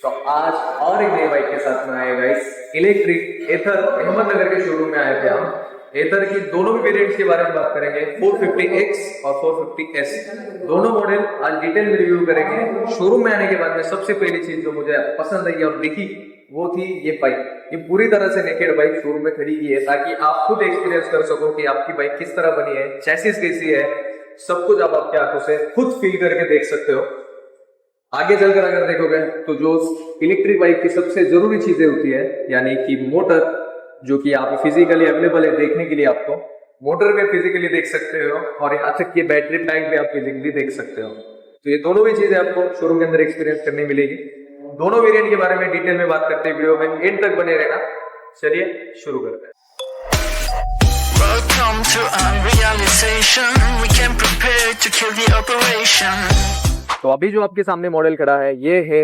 तो आज और एक नई बाइक के साथ में आए गाइस, इलेक्ट्रिक एथर अहमदनगर के शोरूम में आए थे हम। एथर की दोनों भी वेरिएंट्स के बारे में बात करेंगे, 450X और 450S दोनों मॉडल आज डिटेल में रिव्यू करेंगे। शोरूम में आने के बाद में सबसे पहली चीज जो मुझे पसंद आई और दिखी वो थी ये बाइक। ये पूरी तरह से नेकेड बाइक शोरूम में खड़ी की है ताकि आप खुद एक्सपीरियंस कर सको कि आपकी बाइक किस तरह बनी है, चैसिस कैसी है, सब कुछ आप आपकी आंखों से खुद फील करके देख सकते हो। आगे चलकर अगर देखोगे तो जो इलेक्ट्रिक बाइक की सबसे जरूरी चीजें होती है यानी कि मोटर, जो कि आप फिजिकली अवेलेबल है देखने के लिए, आपको मोटर में फिजिकली देख सकते हो और यहाँ तक कि बैटरी पैक भी आप फिजिकली देख सकते हो। तो ये दोनों भी चीजें आपको शोरूम के अंदर एक्सपीरियंस करने मिलेगी। दोनों वेरिएंट के बारे में डिटेल में बात करते हैं, वीडियो में एंड तक बने रहना। चलिए शुरू करते हैं। Welcome to unrealization. We can prepare to kill the operation. तो अभी जो आपके सामने मॉडल खड़ा है ये है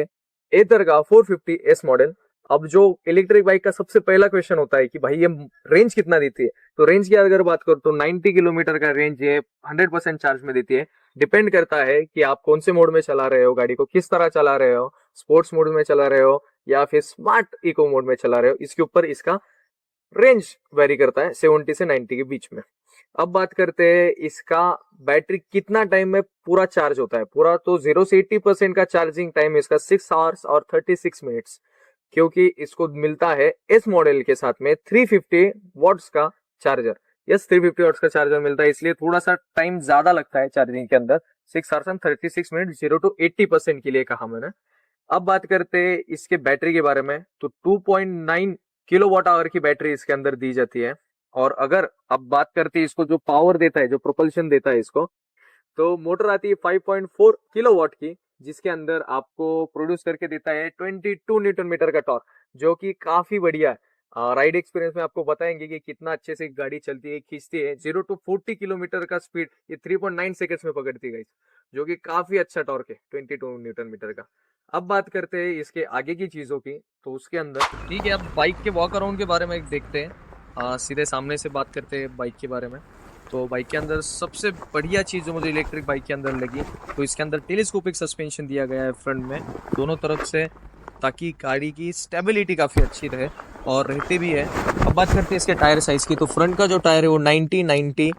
एथर का 450S मॉडल। अब जो इलेक्ट्रिक बाइक का सबसे पहला क्वेश्चन होता है कि भाई ये रेंज कितना देती है, तो रेंज की अगर बात करो तो 90 किलोमीटर का रेंज ये 100% चार्ज में देती है। डिपेंड करता है कि आप कौन से मोड में चला रहे हो, गाड़ी को किस तरह चला रहे हो, स्पोर्ट्स मोड में चला रहे हो या फिर स्मार्ट इको मोड में चला रहे हो, इसके ऊपर इसका रेंज वेरी करता है 70 से 90 के बीच में। अब बात करते हैं इसका बैटरी कितना टाइम में पूरा चार्ज होता है। पूरा तो 0 से 80% का चार्जिंग टाइम इसका 6 आवर्स और 36 मिनट्स, क्योंकि इसको मिलता है इस मॉडल के साथ में 350 वॉट्स का चार्जर। यस, 350 वॉट्स का चार्जर मिलता है, इसलिए थोड़ा सा टाइम ज्यादा लगता है चार्जिंग के अंदर। 6 आवर्स एंड 36 मिनट 0 to 80% के लिए कहा मैंने। अब बात करते हैं इसके बैटरी के बारे में, तो 2.9 किलोवाट आवर की बैटरी इसके अंदर दी जाती है। और अगर अब बात करते हैं इसको जो पावर देता है, जो प्रोपल्शन देता है इसको, तो मोटर आती है 5.4 किलोवाट की, जिसके अंदर आपको प्रोड्यूस करके देता है 22 न्यूटन मीटर का टॉर्क, जो कि काफी बढ़िया है। राइड एक्सपीरियंस में आपको बताएंगे कि कितना अच्छे से गाड़ी चलती है, खींचती है। 0 to 40 किलोमीटर का स्पीड ये 3.9 सेकंड्स में पकड़ती है, जो कि काफी अच्छा टॉर्क है 22 न्यूटन मीटर का। अब बात करते हैं इसके आगे की चीजों की, तो उसके अंदर ठीक है, अब बाइक के वॉक अराउंड के बारे में देखते हैं। सीधे सामने से बात करते हैं बाइक के बारे में। तो बाइक के अंदर सबसे बढ़िया चीज़ जो मुझे इलेक्ट्रिक बाइक के अंदर लगी, तो इसके अंदर टेलीस्कोपिक सस्पेंशन दिया गया है फ्रंट में दोनों तरफ से, ताकि गाड़ी की स्टेबिलिटी काफ़ी अच्छी रहे और रहती भी है। अब बात करते हैं इसके टायर साइज़ की, तो फ्रंट का जो टायर है वो 90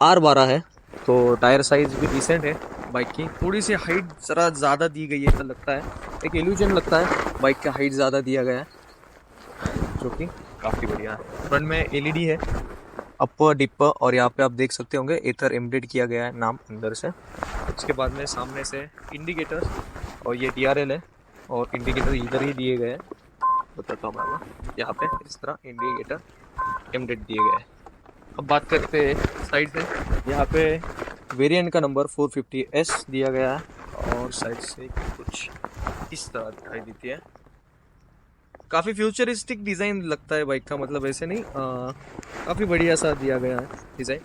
R12 है, तो टायर साइज़ भी डिसेंट है। बाइक की थोड़ी सी हाइट ज़रा ज़्यादा दी गई है, ऐसा लगता है, एक इल्यूजन लगता है बाइक का हाइट ज़्यादा दिया गया है, जो कि काफ़ी बढ़िया है। फ्रंट में LED है, अपर डिपर, और यहाँ पे आप देख सकते होंगे एथर एम्बेड किया गया है नाम अंदर से। उसके बाद में सामने से इंडिकेटर, और ये DRL है, और इंडिकेटर इधर ही दिए गए हैं, बताता हूँ मैं आपको। यहाँ पे इस तरह इंडिकेटर एम्बेड दिए गए हैं। अब बात करते हैं साइड से, यहाँ पे वेरिएंट का नंबर 450S दिया गया है, और साइड से कुछ इस तरह दिखाई देती है। काफ़ी फ्यूचरिस्टिक डिज़ाइन लगता है बाइक का, मतलब ऐसे नहीं, काफ़ी बढ़िया सा दिया गया है डिज़ाइन।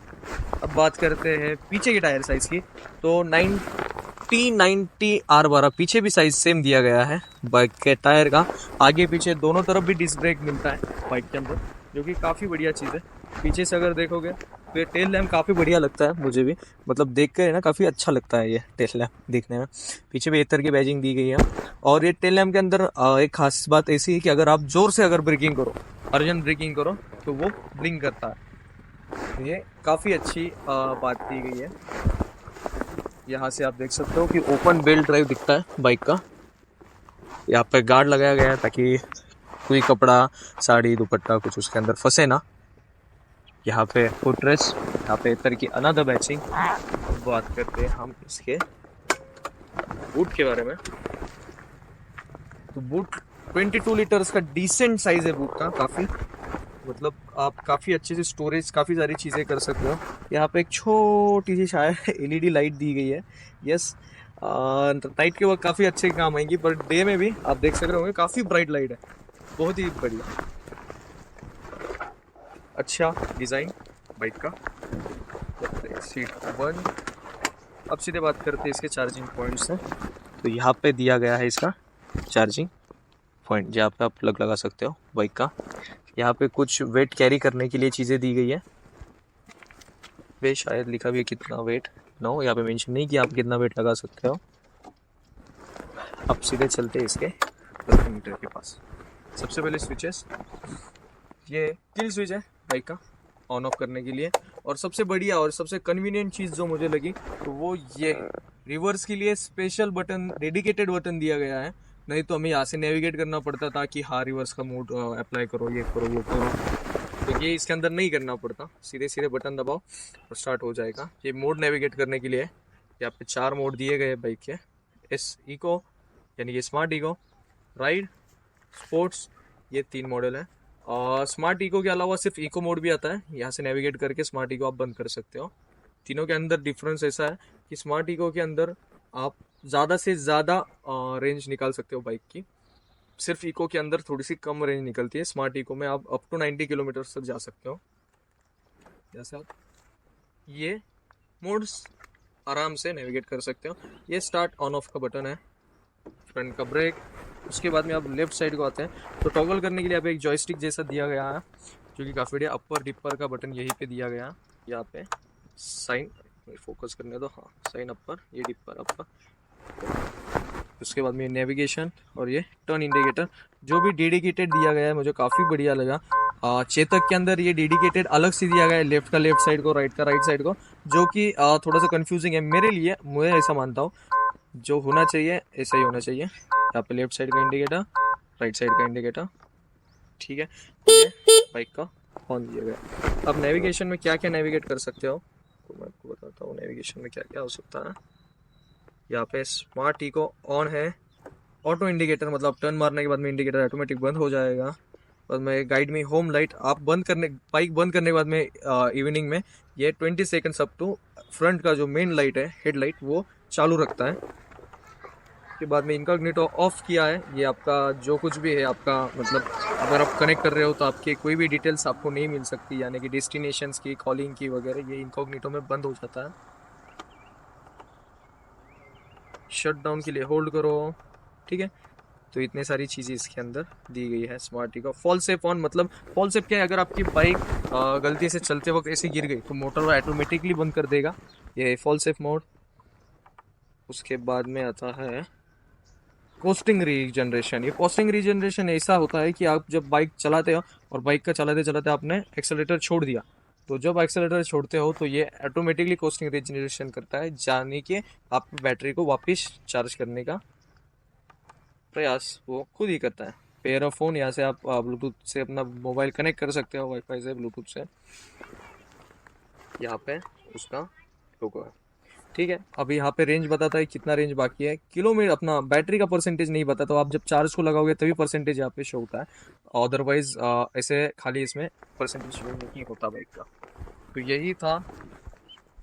अब बात करते हैं पीछे के टायर साइज़ की, तो 90 R12 पीछे भी साइज़ सेम दिया गया है बाइक के टायर का। आगे पीछे दोनों तरफ भी डिस्क ब्रेक मिलता है बाइक के अंदर, जो कि काफ़ी बढ़िया चीज़ है। पीछे से अगर देखोगे तो ये टेल लैम्प काफ़ी बढ़िया लगता है मुझे भी, मतलब देख कर ना काफ़ी अच्छा लगता है ये टेल लैम्प देखने में। पीछे भी एथर की बैजिंग दी गई है, और ये टेल लैम्प के अंदर एक खास बात ऐसी है कि अगर आप जोर से अगर ब्रेकिंग करो, अर्जेंट ब्रेकिंग करो, तो वो ब्लिंक करता है। ये काफ़ी अच्छी बात दी गई है। यहाँ से आप देख सकते हो कि ओपन बेल्ट ड्राइव दिखता है बाइक का। यहाँ पे गार्ड लगाया गया है ताकि कोई कपड़ा, साड़ी, दुपट्टा कुछ उसके अंदर फंसे ना। यहाँ पे फुटरेस्ट, यहाँ पे एथर की अनदर बैचिंग। बात करते हैं हम इसके बूट के बारे में, तो बूट 22 लीटर्स का डिसेंट साइज है बूट का, काफ़ी, मतलब आप काफ़ी अच्छे से स्टोरेज, काफ़ी सारी चीज़ें कर सकते हो। यहाँ पे एक छोटी सी शायद LED लाइट दी गई है। यस, नाइट के वक्त काफ़ी अच्छे काम आएंगी, पर डे में भी आप देख सक रहे होंगे काफ़ी ब्राइट लाइट है, बहुत ही बढ़िया, अच्छा डिज़ाइन बाइक का। सीट 1। अब सीधे बात करते हैं इसके चार्जिंग पॉइंट से, तो यहाँ पे दिया गया है इसका चार्जिंग पॉइंट, जहाँ पे आप प्लग लगा सकते हो बाइक का। यहाँ पे कुछ वेट कैरी करने के लिए चीज़ें दी गई है, वे शायद लिखा भी है कितना वेट, नो यहाँ पे मेंशन नहीं कि आप कितना वेट लगा सकते हो। अब सीधे चलते हैं इसके 10 मीटर के पास। सबसे पहले स्विचेस, ये किल स्विच है बाइक का ऑन ऑफ करने के लिए। और सबसे बढ़िया और सबसे कन्वीनियंट चीज़ जो मुझे लगी तो वो ये है, रिवर्स के लिए स्पेशल बटन, डेडिकेटेड बटन दिया गया है। नहीं तो हमें यहाँ से नेविगेट करना पड़ता था कि हाँ रिवर्स का मोड अप्लाई करो, ये करो वो करो, तो ये इसके अंदर नहीं करना पड़ता, सीधे सीधे बटन दबाओ और स्टार्ट हो जाएगा। ये मोड नेविगेट करने के लिए यहाँ पे 4 मोड दिए गए बाइक के। एस इको यानी कि स्मार्ट इको, राइड, स्पोर्ट्स, ये 3 मॉडल है। और स्मार्ट इको के अलावा सिर्फ इको मोड भी आता है, यहाँ से नेविगेट करके स्मार्ट इको आप बंद कर सकते हो। तीनों के अंदर डिफरेंस ऐसा है कि स्मार्ट इको के अंदर आप ज़्यादा से ज़्यादा रेंज निकाल सकते हो बाइक की। सिर्फ इको के अंदर थोड़ी सी कम रेंज निकलती है, स्मार्ट इको में आप अप टू 90 किलोमीटर तक जा सकते हो। जैसे आप ये मोड्स आराम से नेविगेट कर सकते हो। ये स्टार्ट ऑन ऑफ का बटन है, फ्रंट का ब्रेक। उसके बाद में आप लेफ्ट साइड को आते हैं तो टॉगल करने के लिए आप एक जॉयस्टिक जैसा दिया गया है जो कि काफ़ी बढ़िया। अपर डिपर का बटन यहीं पे दिया गया है, यहाँ पे साइन फोकस करने दो, हाँ साइन अपर, ये डिपर अपर। उसके बाद में नेविगेशन और ये टर्न इंडिकेटर जो भी डेडिकेटेड दिया गया है मुझे काफ़ी बढ़िया लगा। चेतक के अंदर ये डेडिकेटेड अलग से दिया गया है, लेफ्ट का लेफ्ट साइड को, राइट का राइट साइड को, जो कि थोड़ा सा कंफ्यूजिंग है मेरे लिए। मैं ऐसा मानता हूँ जो होना चाहिए ऐसा ही होना चाहिए। यहाँ पे लेफ्ट साइड का इंडिकेटर, राइट साइड का इंडिकेटर, ठीक है। ये बाइक का ऑन दिया गया। अब नेविगेशन में क्या क्या नेविगेट कर सकते हो तो मैं आपको बताता हूँ नेविगेशन में क्या क्या हो सकता है। यहाँ पे स्मार्ट इको ऑन है, ऑटो इंडिकेटर मतलब टर्न मारने के बाद में इंडिकेटर ऑटोमेटिक बंद हो जाएगा। और मैं गाइड में होम लाइट आप बंद करने, बाइक बंद करने के बाद में इवनिंग में ये 20 सेकंड्स अप टू फ्रंट का जो मेन लाइट है हेड लाइट वो चालू रखता है। के बाद में इनकॉग्निटो ऑफ किया है, ये आपका जो कुछ भी है आपका मतलब अगर आप कनेक्ट कर रहे हो तो आपके कोई भी डिटेल्स आपको नहीं मिल सकती, यानी कि डेस्टिनेशंस की, कॉलिंग की वगैरह, ये इनकॉग्निटो में बंद हो जाता है। शट डाउन के लिए होल्ड करो, ठीक है। तो इतने सारी चीज़ें इसके अंदर दी गई है। Smart eco fall safe on मतलब फॉल सेफ क्या है, अगर आपकी बाइक गलती से चलते वक्त ऐसे गिर गई तो मोटर वो ऑटोमेटिकली बंद कर देगा, ये फॉल सेफ मोड। उसके बाद में आता है कोस्टिंग रीजनरेशन। ये कोस्टिंग रीजनरेशन ऐसा होता है कि आप जब बाइक चलाते हो और बाइक का चलाते चलाते आपने एक्सेलेरेटर छोड़ दिया, तो जब एक्सेलेरेटर छोड़ते हो तो ये ऑटोमेटिकली कोस्टिंग रीजनरेशन करता है, यानी कि आप बैटरी को वापस चार्ज करने का प्रयास वो खुद ही करता है। पेयर ऑफ फोन, यहाँ से आप ब्लूटूथ से अपना मोबाइल कनेक्ट कर सकते हो, वाईफाई से, ब्लूटूथ से। यहाँ पे उसका लोगो है, ठीक है। अभी यहाँ पे रेंज बताता है कितना रेंज बाकी है, किलोमीटर अपना बैटरी का परसेंटेज नहीं बताता, तो आप जब चार्ज को लगाओगे तभी परसेंटेज यहाँ पे शो होता है, अदरवाइज ऐसे खाली इसमें परसेंटेज शो नहीं होता बाइक का। तो यही था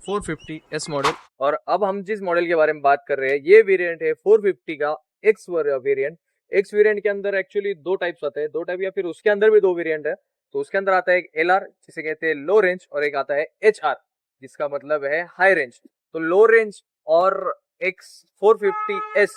450S मॉडल। और अब हम जिस मॉडल के बारे में बात कर रहे हैं ये वेरिएंट है 450 का एक्स वेरिएंट। एक्स वेरिएंट के अंदर एक्चुअली 2 टाइप्स आते हैं, 2 टाइप या फिर उसके अंदर भी 2 वेरिएंट है। तो उसके अंदर आता है एक LR जिसे कहते हैं लो रेंज, और एक आता है HR जिसका मतलब है हाई रेंज। तो लो रेंज और एक्स 450S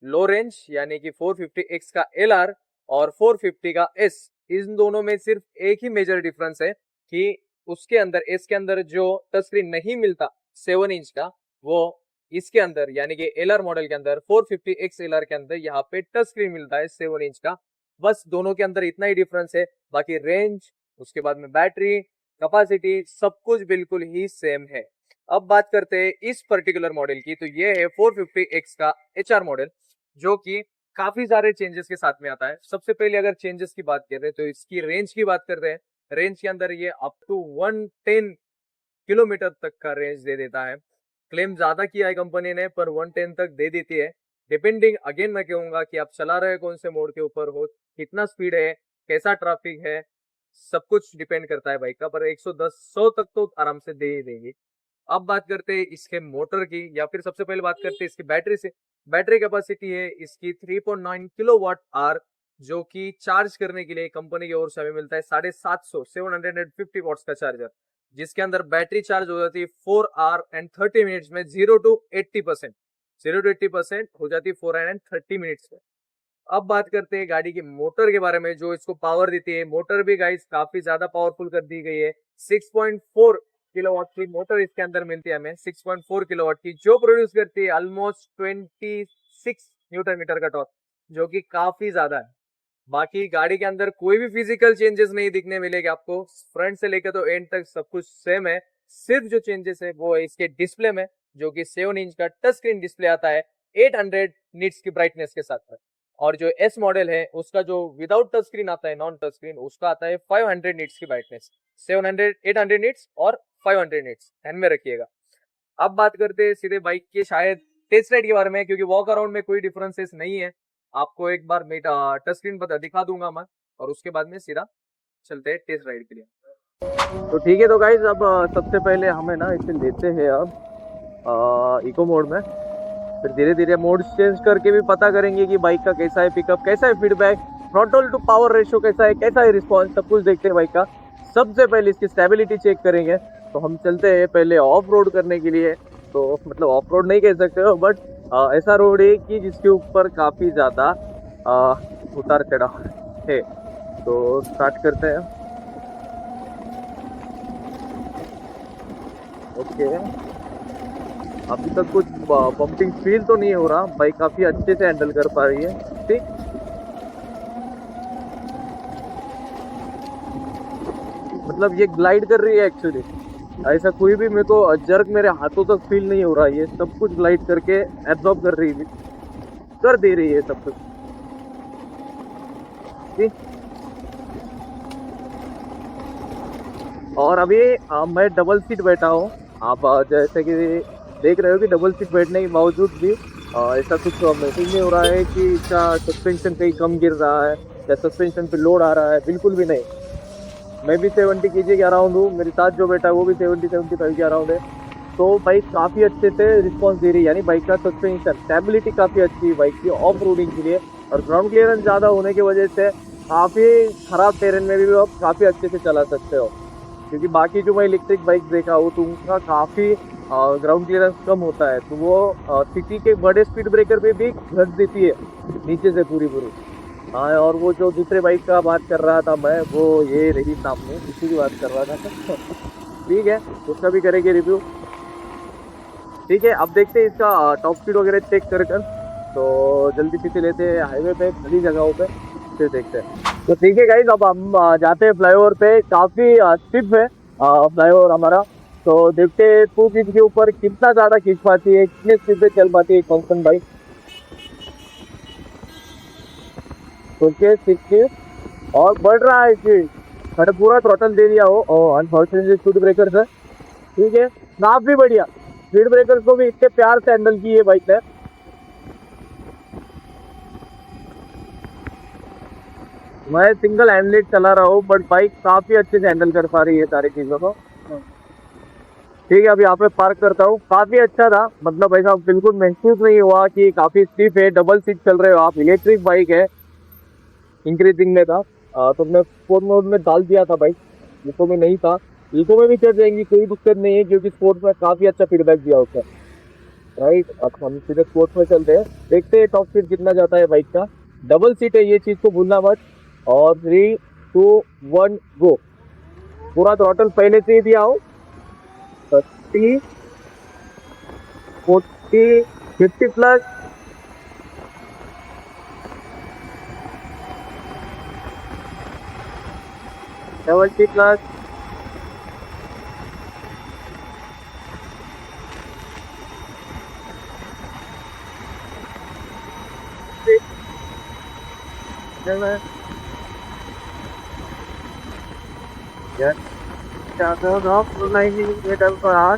लो रेंज यानी कि 450X का LR और 450 का S, इन दोनों में सिर्फ एक ही मेजर डिफरेंस है कि उसके अंदर, इसके अंदर जो टच स्क्रीन नहीं मिलता 7 इंच का, वो इसके अंदर यानी कि LR मॉडल के अंदर 450X LR के अंदर यहाँ पे टच स्क्रीन मिलता है 7 इंच का। बस दोनों के अंदर इतना ही डिफरेंस है, बाकी रेंज, उसके बाद में बैटरी कैपेसिटी सब कुछ बिल्कुल ही सेम है। अब बात करते हैं इस पर्टिकुलर मॉडल की, तो ये है 450X का HR मॉडल जो कि काफी सारे चेंजेस के साथ में आता है। सबसे पहले अगर चेंजेस की बात कर रहे हैं तो इसकी रेंज की बात कर रहे हैं। रेंज के अंदर ये अप टू 110 किलोमीटर तक का रेंज दे देता है। क्लेम ज्यादा किया है कंपनी ने पर 110 तक दे देती है, डिपेंडिंग अगेन मैं कहूंगा कि आप चला रहे कौन से मोड के ऊपर हो, कितना स्पीड है, कैसा ट्रैफिक है, सब कुछ डिपेंड करता है बाइक का। पर 110-100 तक तो आराम से दे ही देंगी। अब बात करते हैं इसके मोटर की, या फिर सबसे पहले बात करते हैं इसकी बैटरी से। बैटरी कैपेसिटी है इसकी 3.9 किलोवाट आवर, जो कि चार्ज करने के लिए कंपनी की ओर से हमें मिलता है 750 वॉट्स का चार्जर, जिसके अंदर बैटरी चार्ज हो जाती है 4 आवर एंड 30 मिनट्स में 0 to 80% हो जाती है 4 आवर एंड 30 मिनट्स में। अब बात करते हैं गाड़ी की मोटर के बारे में जो इसको पावर देती है। मोटर भी गाइस काफी ज्यादा पावरफुल कर दी गई है। 6.4 किलोवाट की मोटर इसके अंदर मिलती है हमें, 6.4 किलोवाट की, जो प्रोड्यूस करती है ऑलमोस्ट 26 न्यूटन मीटर का टॉर्क, जो कि काफी ज्यादा है। बाकी गाड़ी के अंदर कोई भी फिजिकल चेंजेस नहीं दिखने मिलेंगे आपको, फ्रंट से लेकर तो एंड तक सब कुछ सेम है। सिर्फ जो चेंजेस है वो है इसके डिस्प्ले में, जो कि 7 इंच का टच स्क्रीन डिस्प्ले आता है 800 निट्स की ब्राइटनेस के साथ में। और जो एस मॉडल है उसका जो विदाउट टच स्क्रीन आता है, नॉन टच स्क्रीन, उसका आता है 500 निट्स की ब्राइटनेस। 700 800 निट्स और 500 निट्स ध्यान में रखिएगा। अब बात करते हैं सीधे बाइक के शायद टेस्ट राइड के बारे में, क्योंकि वॉक अराउंड में कोई डिफरेंसेस नहीं है। आपको एक बार मैं टच स्क्रीन पर दिखा दूंगा मैं, और उसके बाद में सीधा चलते हैं टेस्ट राइड के लिए। तो ठीक है, तो गाइज अब सबसे पहले हमें ना इसे लेते हैं अब इको मोड में, फिर धीरे धीरे मोड चेंज करके भी पता करेंगे कि बाइक का कैसा है पिकअप, कैसा है feedback, throttle to power ratio कैसा है रिस्पॉन्स, सब कुछ देखते हैं बाइक का। सबसे पहले इसकी स्टेबिलिटी चेक करेंगे। तो हम चलते हैं पहले ऑफ रोड करने के लिए। तो मतलब ऑफ रोड नहीं कह सकते हो, बट ऐसा रोड है कि जिसके ऊपर काफ़ी ज़्यादा उतार चढ़ाव है। तो स्टार्ट करते हैं। ओके, अभी तक कुछ पंपिंग फील तो नहीं हो रहा, बाइक काफ़ी अच्छे से हैंडल कर पा रही है। ठीक, मतलब ये ग्लाइड कर रही है एक्चुअली, ऐसा कोई भी मेरे को जर्क मेरे हाथों तक फील नहीं हो रहा है। ये सब कुछ ग्लाइड करके एब्जॉर्ब कर रही है, कर दे रही है सब कुछ। ठीक, और अभी मैं डबल सीट बैठा हूँ। आप जैसे कि देख रहे हो कि डबल सीट बैठने के बावजूद भी ऐसा कुछ महसूस नहीं हो रहा है कि इसका सस्पेंशन कहीं कम गिर रहा है या सस्पेंशन पे लोड आ रहा है, बिल्कुल भी नहीं। मैं भी 70 kg के अराउंड हूँ, मेरे साथ जो बैठा है वो भी 70-75 के अराउंड है। तो बाइक काफ़ी अच्छे से रिस्पॉन्स दे रही है, यानी बाइक का सस्पेंशन स्टेबिलिटी काफ़ी अच्छी है बाइक की ऑफ रोडिंग के लिए। और ग्राउंड क्लियरेंस ज़्यादा होने की वजह से काफ़ी ख़राब टेरेन में भी आप काफ़ी अच्छे से चला सकते हो, क्योंकि बाकी जो मैं इलेक्ट्रिक बाइक देखा हूँ तो उनका काफ़ी ग्राउंड क्लियरेंस कम होता है, तो वो सिटी के बड़े स्पीड ब्रेकर पे भी घस देती है नीचे से पूरी। हाँ, और वो जो दूसरे बाइक का बात कर रहा था मैं, वो ये रही सामने, इसी की बात कर रहा था। ठीक है, उसका भी करेंगे रिव्यू। ठीक है, अब देखते हैं इसका टॉप स्पीड वगैरह चेक कर तो जल्दी से लेते हैं हाईवे पे, सभी जगहों पे, फिर देखते हैं। तो ठीक है गाइस, अब हम जाते हैं फ्लाईओवर पे। काफ़ी स्टिफ है फ्लाईओवर हमारा, तो देखते हैं 2 फीट के ऊपर कितना ज़्यादा खींच पाती है, कितने स्पीड पे चल पाती है कॉन्स्टेंट बाइक। ओके, 60 और बढ़ रहा है स्पीड, मैंने पूरा थ्रॉटल दे दिया हो। और अनफॉर्चुनेटली स्पीड ब्रेकर है। ठीक है, काफ़ी बढ़िया, स्पीड ब्रेकर्स को भी इतने प्यार से हैंडल की है बाइक ने। मैं सिंगल हैंडलेट चला रहा हूँ, बट बाइक काफ़ी अच्छे से हैंडल कर पा रही है सारी चीज़ों को। ठीक है, अभी यहाँ पे पार्क करता हूँ। काफ़ी अच्छा था, मतलब ऐसा बिल्कुल महसूस नहीं हुआ कि काफ़ी स्टिफ है। डबल सीट चल रहे हो आप, इलेक्ट्रिक बाइक है, इंक्रीजिंग में था तो मैं स्पोर्ट मोड में डाल दिया था बाइक, इको में नहीं था। इको में भी चल जाएंगी, कोई दिक्कत नहीं है, क्योंकि स्पोर्ट्स में काफ़ी अच्छा फीडबैक दिया उसका। राइट, अब हम सीधे स्पोर्ट्स में चलते हैं, देखते हैं टॉप स्पीड कितना जाता है बाइक का। डबल सीट है, ये चीज़ को भूलना मत। और 3, 2, 1 गो। पूरा थ्रॉटल पहले से ही दिया हो। 30, 40, 50 plus, 70 plus, 7, 90 metre per hour.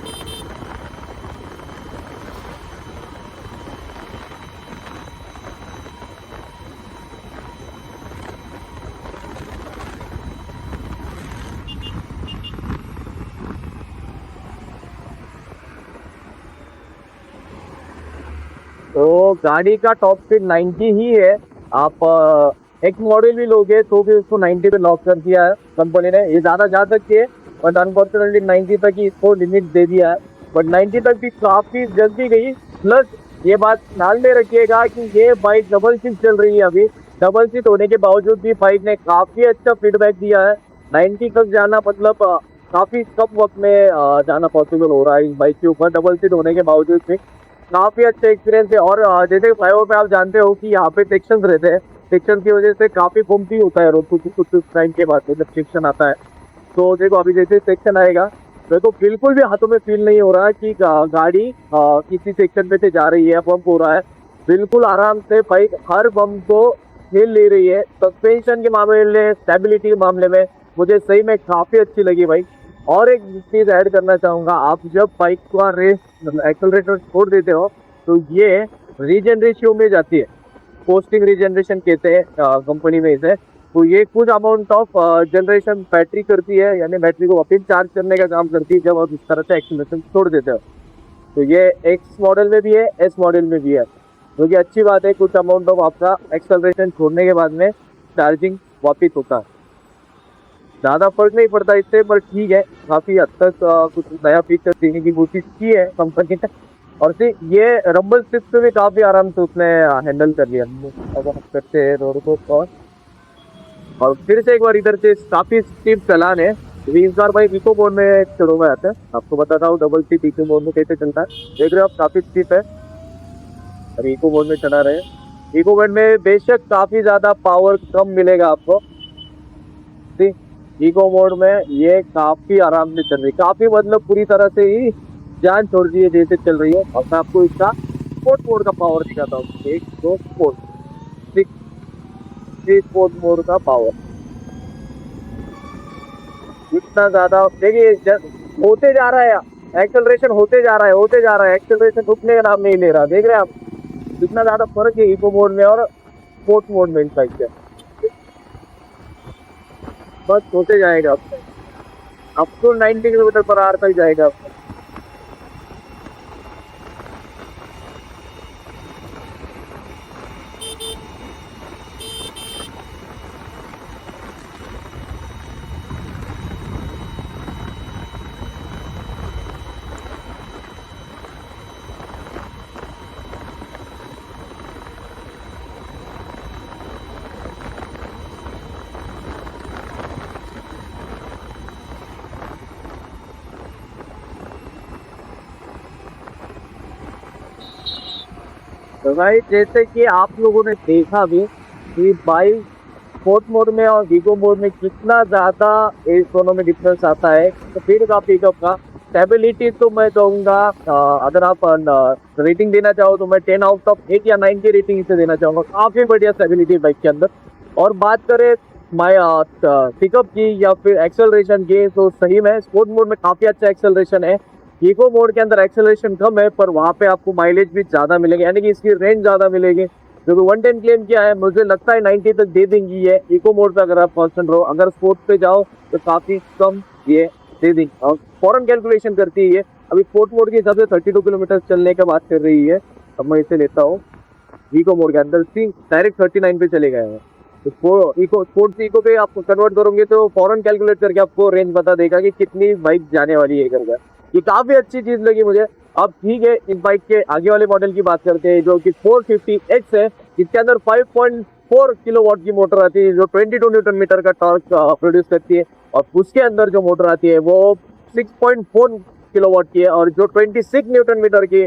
तो गाड़ी का टॉप स्पीड 90 ही है। आप एक मॉडल भी लोगे तो भी उसको 90 पे लॉक कर दिया है कंपनी ने। ये ज़्यादा जा सकती है, बट अनफॉर्चुनेटली 90 तक ही इसको लिमिट दे दिया है। बट 90 तक भी काफ़ी जल्दी गई। प्लस ये बात ध्यान में रखिएगा कि ये बाइक डबल सीट चल रही है अभी। डबल सीट होने के बावजूद भी बाइक ने काफ़ी अच्छा फीडबैक दिया है। 90 तक जाना मतलब काफ़ी कम वक्त में जाना पॉसिबल हो रहा है इस बाइक के ऊपर, डबल सीट होने के बावजूद भी। काफी अच्छा एक्सपीरियंस है। और जैसे फ्लाईओवर पे आप जानते हो कि यहाँ पे सेक्शन रहते हैं, सेक्शन की वजह से काफी बम्पी होता है रोड कुछ टाइम के बाद जब सेक्शन आता है। तो देखो अभी जैसे सेक्शन आएगा, मेरे को बिल्कुल भी हाथों में फील नहीं हो रहा है कि गाड़ी किसी सेक्शन पे से जा रही है, बम्प हो रहा है। बिल्कुल आराम से बाइक हर बम्प को झेल ले रही है। सस्पेंशन के मामले में, स्टेबिलिटी के मामले में मुझे सही में काफी अच्छी लगी भाई। और एक चीज ऐड करना चाहूंगा, आप जब बाइक का रेस एक्सेलरेटर छोड़ देते हो तो ये रीजन रेशियो में जाती है, पोस्टिंग रीजनरेशन कहते हैं कंपनी में इसे। तो ये कुछ अमाउंट ऑफ जनरेशन बैटरी करती है, यानी बैटरी को वापस चार्ज करने का काम करती है जब आप इस तरह से एक्सेलरेशन छोड़ देते हो। तो ये एक्स मॉडल में भी है, एस मॉडल में भी है, जो कि अच्छी बात है। कुछ अमाउंट ऑफ आपका एक्सेलरेशन छोड़ने के बाद में चार्जिंग वापिस होता है। ज़्यादा फर्क नहीं पड़ता इससे, पर ठीक है, काफ़ी हद तक कुछ नया फीचर देने की कोशिश की है कंपनी ने। और फिर ये रंबल स्ट्रिप्स पे भी काफ़ी आराम से उसने हैंडल कर लिया। अब हम करते हैं रोड को और फिर से एक बार इधर से काफ़ी स्टीप चलान है। इस बार भाई इको मोड में चढ़ो में आते हैं, आपको बताता हूँ डबल सी इको मोड में कैसे चलता है। देख रहे हो आप, काफ़ी स्टीप है और इको मोड में चला रहे हैं। इको मोड में बेशक काफ़ी ज़्यादा पावर कम मिलेगा आपको। इको मोड में ये काफी आराम से चल रही है, काफी मतलब पूरी तरह से ही जान छोड़ दी है जैसे चल रही है। और मैं आपको इसका स्पोर्ट मोड का पावर दिखाता हूँ। 1 2 स्पोर्ट, 6 स्पोर्ट मोड का पावर इतना ज्यादा देखिए होते जा रहा है, एक्सेलरेशन होते जा रहा है, एक्सेलरेशन रुकने का नाम नहीं ले रहा। देख रहे हैं आप कितना ज्यादा फर्क है इको मोड में और स्पोर्ट मोड में। इन बाइक से बस होते जाएगा, अब तो 90 किलोमीटर पर आवर तक जाएगा। तो भाई जैसे कि आप लोगों ने देखा भी कि बाइक स्पोर्ट मोड में और वीगो मोड में कितना ज़्यादा इस दोनों में डिफरेंस आता है। तो फिर का पिकअप का स्टेबिलिटी तो मैं कहूँगा, अगर आप रेटिंग देना चाहो तो मैं 10 आउट ऑफ 8 या 9 की रेटिंग इसे देना चाहूँगा। काफ़ी बढ़िया स्टेबिलिटी बाइक के अंदर। और बात करें पिकअप की या फिर एक्सेलरेशन की, तो सही में स्पोर्ट मोड में काफ़ी अच्छा एक्सेलरेशन है। इको मोड के अंदर एक्सेलरेशन कम है, पर वहाँ पे आपको माइलेज भी ज़्यादा मिलेगी, यानी कि इसकी रेंज ज़्यादा मिलेगी। जो कि 110 क्लेम किया है, मुझे लगता है 90 तक दे देंगी ये इको मोड पे अगर आप कॉन्स्टेंट रहो। अगर स्पोर्ट पे जाओ तो काफ़ी कम ये दे देंगी और फॉरन कैलकुलेशन करती है ये। अभी स्पोर्ट मोड के हिसाब से 32 किलोमीटर चलने का बात कर रही है। अब मैं इसे लेता हूँ इको मोड के अंदर, डायरेक्ट 39 पे चले गए हैं। तो इको स्पोर्ट्स इको पे आप कन्वर्ट करोगे तो फॉरन कैलकुलेट करके आपको रेंज बता देगा कि कितनी बाइक जाने वाली है करके। ये काफ़ी अच्छी चीज़ लगी मुझे। अब ठीक है, इस बाइक के आगे वाले मॉडल की बात करते हैं जो कि 450X है। इसके अंदर 5.4 किलोवाट की मोटर आती है जो 22 न्यूटन मीटर का टॉर्क प्रोड्यूस करती है। और उसके अंदर जो मोटर आती है वो 6.4 किलोवाट की है और जो 26 न्यूटन मीटर की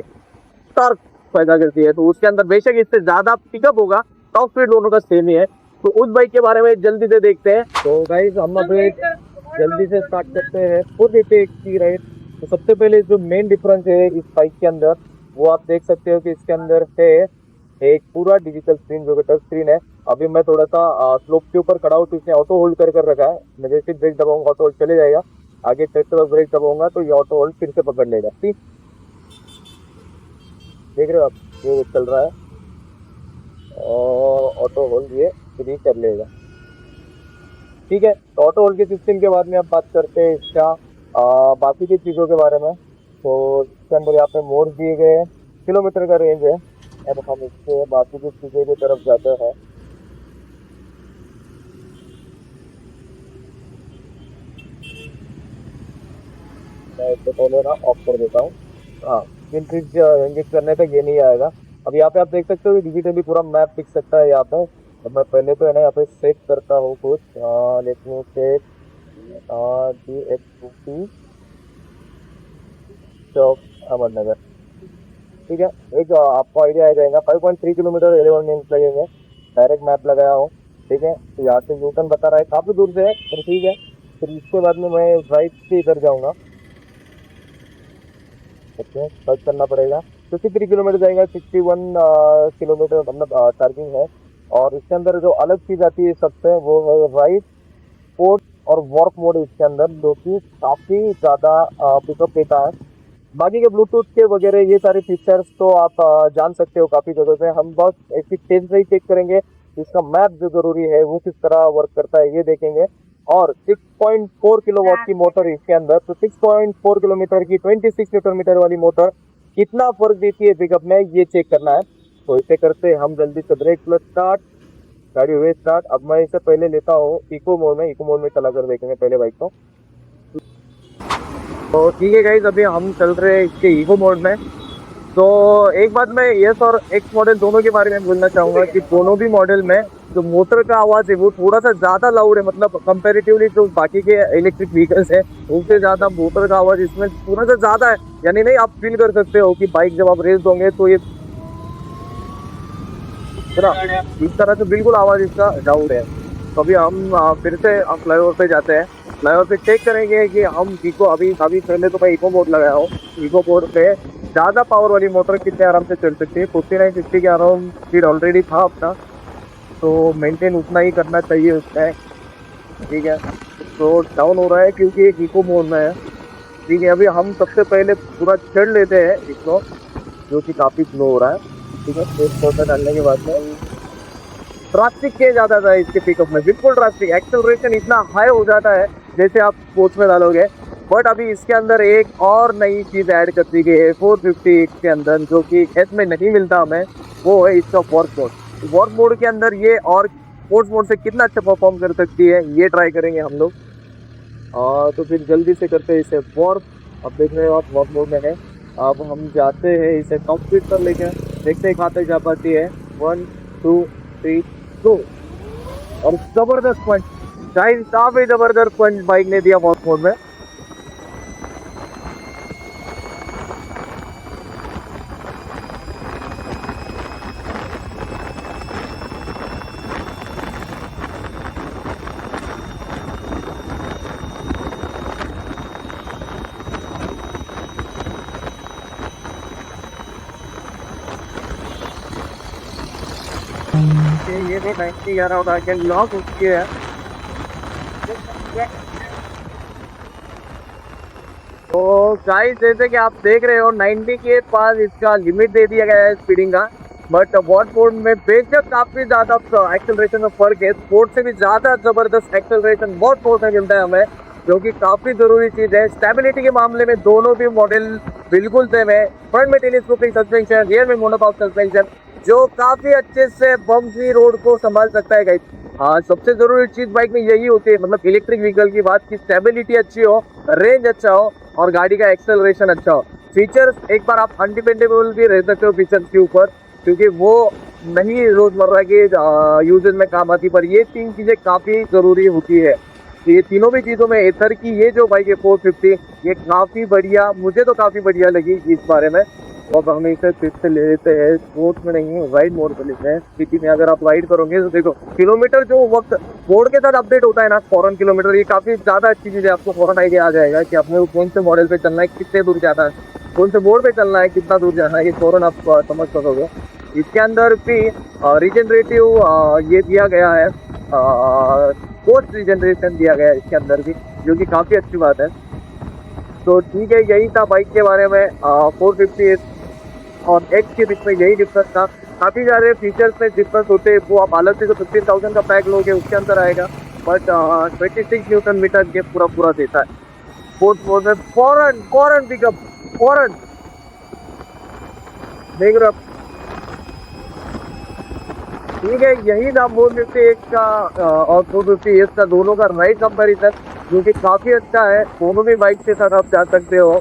टॉर्क पैदा करती है। तो उसके अंदर बेशक इससे ज़्यादा पिकअप होगा, टॉप स्पीड दोनों का सेम ही है। तो उस बाइक के बारे में जल्दी से देखते हैं। तो गाइस हम अपने जल्दी से स्टार्ट करते हैं खुद की राइड। तो सबसे पहले जो मेन डिफरेंस है इस बाइक के अंदर वो आप देख सकते हो कि इसके अंदर है एक पूरा डिजिटल स्क्रीन जो कि टच स्क्रीन है। अभी मैं थोड़ा सा स्लोप के ऊपर खड़ा हूँ तो इसने ऑटो होल्ड कर रखा है। मैं जैसे ब्रेक दबाऊंगा ऑटो होल्ड चले जाएगा, आगे चलते वक्त ब्रेक दबाऊंगा तो ये ऑटो होल्ड फिर से पकड़ लेगा। ठीक देख रहे हो आप, ये चल रहा है और ऑटो होल्ड ये फ्री कर लेगा। ठीक है, तो ऑटो होल्ड के सिस्टम के बाद में आप बात करते हैं इसका बाकी की चीज़ों के बारे में। तो इसके अंदर यहाँ पे मोड दिए गए हैं, किलोमीटर का रेंज है। अब हम इसके बाकी की चीज़ों की तरफ जाते हैं। मैं इसको पहले ना ऑफ कर देता हूँ। हाँ, इंक्रीज एंगेज करने तक ये नहीं आएगा। अब यहाँ पे आप देख सकते हो कि डिजिटली पूरा मैप दिख सकता है यहाँ पे। अब मैं पहले तो है ना यहाँ पे सेट करता हूँ कुछ, लेट मी सेट DX50 चौक अहमदनगर। ठीक है। एक आपको आइडिया आ जाएगा, 5.3 किलोमीटर 11 मिनट लगेंगे। डायरेक्ट मैप लगाया हो, ठीक है। तो यहाँ से न्यूटन बता रहा है, काफ़ी दूर से है पर ठीक है। फिर इसके बाद में मैं राइट से इधर जाऊँगा, ओके। सर्च करना पड़ेगा। 53 किलोमीटर जाएगा, 61 किलोमीटर मतलब चार्जिंग है। और इसके अंदर जो अलग चीज़ आती है सबसे, वो है राइट स्पोर्ट और वर्क मोड इसके अंदर, जो कि काफ़ी ज़्यादा पिकअप देता है। बाकी के ब्लूटूथ के वगैरह ये सारे फीचर्स तो आप जान सकते हो काफ़ी जगह से। हम बस ऐसी टेस्ट से ही चेक करेंगे, इसका मैप जो ज़रूरी है वो किस तरह वर्क करता है ये देखेंगे। और 6.4 किलोवाट की मोटर इसके अंदर, तो 6.4 किलोमीटर की 26 न्यूटन मीटर वाली मोटर कितना फर्क देती है पिकअप में, ये चेक करना है। तो इसे करते हम जल्दी से ब्रेक प्लस स्टार्ट, गाड़ी हुई स्टार्ट। अब मैं इसे पहले लेता हूँ इको मोड में चला कर देखेंगे पहले बाइक को। तो ठीक है गाइस, अभी हम चल रहे हैं इसके इको मोड में। तो एक बात मैं यस और एक्स मॉडल दोनों के बारे में बोलना चाहूँगा कि दोनों भी मॉडल में जो मोटर का आवाज़ है वो थोड़ा सा ज़्यादा लाउड है, मतलब कंपैरेटिवली जो बाकी के इलेक्ट्रिक व्हीकल्स है उनसे ज़्यादा मोटर का आवाज़ इसमें थोड़ा सा ज़्यादा है। यानी नहीं, आप फील कर सकते हो कि बाइक जब आप रेस दोगे तो ये पूरा इस तरह से बिल्कुल आवाज़ इसका डाउन है। तो अभी हम फिर से फ्लाईओवर पे जाते हैं। फ्लाईओवर पे चेक करेंगे कि हम इको अभी पहले तो मैं इको मोड लगाया हूँ। इको मोड पे ज़्यादा पावर वाली मोटर कितने आराम से चल सकती है। 49-50 के अराउंड स्पीड ऑलरेडी था अपना, तो मेंटेन उतना ही करना चाहिए उसमें, ठीक है। तो डाउन हो रहा है क्योंकि एक इको मोड में है, ठीक है। अभी हम सबसे पहले पूरा चढ़ लेते हैं इसको, जो कि काफ़ी स्लो हो रहा है, ठीक है। तो डालने के बाद में ड्रास्टिक चेंज आता था इसके पिकअप में, बिल्कुल ड्रास्टिक। एक्सेलरेशन इतना हाई हो जाता है जैसे आप स्पोर्ट्स में डालोगे। बट अभी इसके अंदर एक और नई चीज़ ऐड कर दी गई है 450 के अंदर, जो कि एस में नहीं मिलता हमें, वो है इसका वर्क मोड। वर्क मोड के अंदर ये और स्पोर्ट्स मोड से कितना अच्छा परफॉर्म कर सकती है ये ट्राई करेंगे हम लोग। तो फिर जल्दी से करते हैं इसे वर्क। अब देख रहे हो आप वर्क मोड में है। अब हम जाते हैं इसे कंप्लीट कर लेके, देखते हैं कहाँ तक जा पाती है। 1 2 3 2 और जबरदस्त पंच, गाइस काफी जबरदस्त पंच बाइक ने दिया वर्क मोड में। ये तो 90 11 और कैन लॉक उसके है। तो गाइस जैसे कि आप देख रहे हो 90 के पास इसका लिमिट दे दिया गया है स्पीडिंग का। बट वर्क मोड में बेशक काफी ज्यादा एक्सेलरेशन में फर्क है, स्पोर्ट से भी ज्यादा जबरदस्त एक्सेलरेशन बहुत स्पोर्ट में मिलता है हमें, जो कि काफी जरूरी चीज है। स्टेबिलिटी के मामले में दोनों भी मॉडल बिल्कुल सेम है। फ्रंट में टेलीस्कोपिक सस्पेंशन, रियर में मोनोकॉक सस्पेंशन, जो काफी अच्छे से बम्पी रोड को संभाल सकता है गाइस। हाँ, सबसे जरूरी चीज बाइक में यही होती है, मतलब इलेक्ट्रिक व्हीकल की बात की स्टेबिलिटी अच्छी हो, रेंज अच्छा हो और गाड़ी का एक्सेलरेशन अच्छा हो। फीचर्स एक बार आप अनडिपेंडेबल भी रह सकते हो फीचर्स के ऊपर, क्योंकि वो नहीं रोजमर्रा के यूजेज में काम आती, पर ये तीन चीजें काफी जरूरी होती है। तो ये तीनों भी चीजों में एथर की ये जो बाइक है 450, ये काफी बढ़िया, मुझे तो काफी बढ़िया लगी इस बारे में। अब हम इसे फिर से ले लेते हैं, स्पोर्ट्स में नहीं है, राइड मोड पे लेते हैं। सिटी में अगर आप राइड करोगे तो देखो किलोमीटर जो वक्त बोर्ड के साथ अपडेट होता है ना, फॉरन किलोमीटर, ये काफी ज्यादा अच्छी चीज है। आपको फॉरन आइडिया आ जाएगा कि अपने को कौन से मॉडल पे चलना है, कितने दूर जाना है, कौन से बोर्ड पे चलना है, कितना दूर जाना है, ये फॉरन आप समझ सकोगे। इसके अंदर भी रिजनरेटिव ये दिया गया है, पोस्ट रिजनरेशन दिया गया है इसके अंदर भी, जो कि काफी अच्छी बात है। तो ठीक है, यही था बाइक के बारे में। 450 और एक्स के बीच में यही डिफरेंस था। काफ़ी सारे फीचर्स में डिफरेंस होते हैं, वो आप अलग से जो 15,000 का पैक लोगे उसके अंदर आएगा। बट 26 न्यूटन मीटर ये पूरा देता है। स्पोर्ट्स मोड में फॉरन पिकअप, फॉरन देख रहे हो। ठीक है, यही था 450 का और 450 का दोनों का राइड कंपैरिजन, जो कि काफ़ी अच्छा है। दोनों भी बाइक के साथ आप जा सकते हो।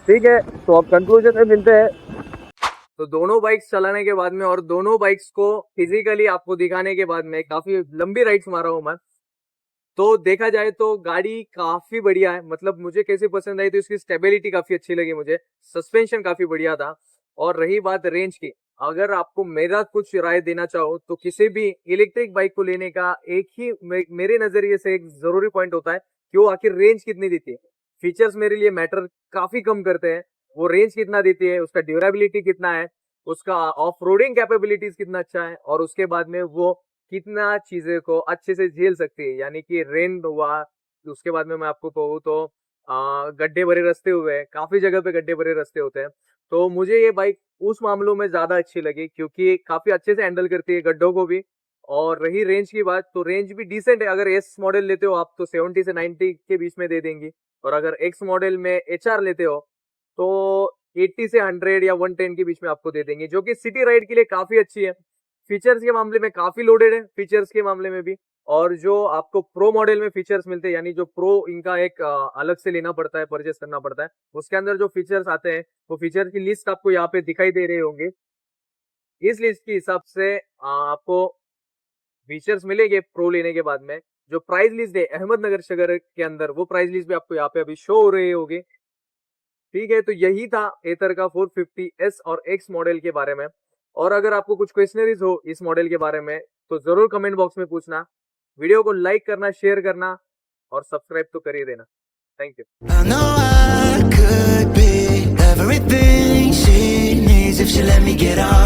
ठीक है, तो अब कंक्लूजन में मिलते हैं। तो दोनों बाइक्स चलाने के बाद में और दोनों बाइक्स को फिजिकली आपको दिखाने के बाद में काफी लंबी राइड्स मारा हूँ मैं। तो देखा जाए तो गाड़ी काफी बढ़िया है, मतलब मुझे कैसे पसंद आई तो इसकी स्टेबिलिटी काफी अच्छी लगी मुझे, सस्पेंशन काफी बढ़िया था। और रही बात रेंज की, अगर आपको मेरा कुछ राय देना चाहो तो किसी भी इलेक्ट्रिक बाइक को लेने का एक ही मेरे नजरिए से एक जरूरी पॉइंट होता है कि वो आखिर रेंज कितनी देती है। फीचर्स मेरे लिए मैटर काफी कम करते हैं, वो रेंज कितना देती है, उसका ड्यूरेबिलिटी कितना है, उसका ऑफ रोडिंग कैपेबिलिटीज कितना अच्छा है, और उसके बाद में वो कितना चीजें को अच्छे से झेल सकती है। यानी कि रेन हुआ, उसके बाद में मैं आपको कहूँ तो गड्ढे भरे रास्ते हुए, काफी जगह पे गड्ढे भरे रास्ते होते हैं, तो मुझे ये बाइक उस मामलों में ज्यादा अच्छी लगी क्योंकि काफी अच्छे से हैंडल करती है गड्ढों को भी। और रही रेंज की बात, तो रेंज भी डिसेंट है। अगर एस मॉडल लेते हो आप तो 70 से 90 के बीच में दे देंगी, और अगर एक्स मॉडल में HR लेते हो तो 80 से 100 या 110 के बीच में आपको दे देंगे, जो कि सिटी राइड के लिए काफी अच्छी है। फीचर्स के मामले में काफी लोडेड है, फीचर्स के मामले में भी। और जो आपको प्रो मॉडल में फीचर्स मिलते हैं, यानी जो प्रो इनका एक अलग से लेना पड़ता है, परचेस करना पड़ता है, उसके अंदर जो फीचर्स आते हैं वो फीचर की लिस्ट आपको यहाँ पे दिखाई दे रहे होंगे। इस लिस्ट के हिसाब से आपको फीचर्स मिलेंगे प्रो लेने के बाद में। जो प्राइस लिस्ट है अहमदनगर शहर के अंदर, वो प्राइस लिस्ट भी आपको यहाँ पे अभी शो हो रहे होगे। ठीक है, तो यही था एथर का 450S और X मॉडल के बारे में। और अगर आपको कुछ क्वेश्चनरीज हो इस मॉडल के बारे में तो जरूर कमेंट बॉक्स में पूछना। वीडियो को लाइक करना, शेयर करना और सब्सक्राइब तो कर ही देना। Thank you. I know I could be everything she needs if she let me get on.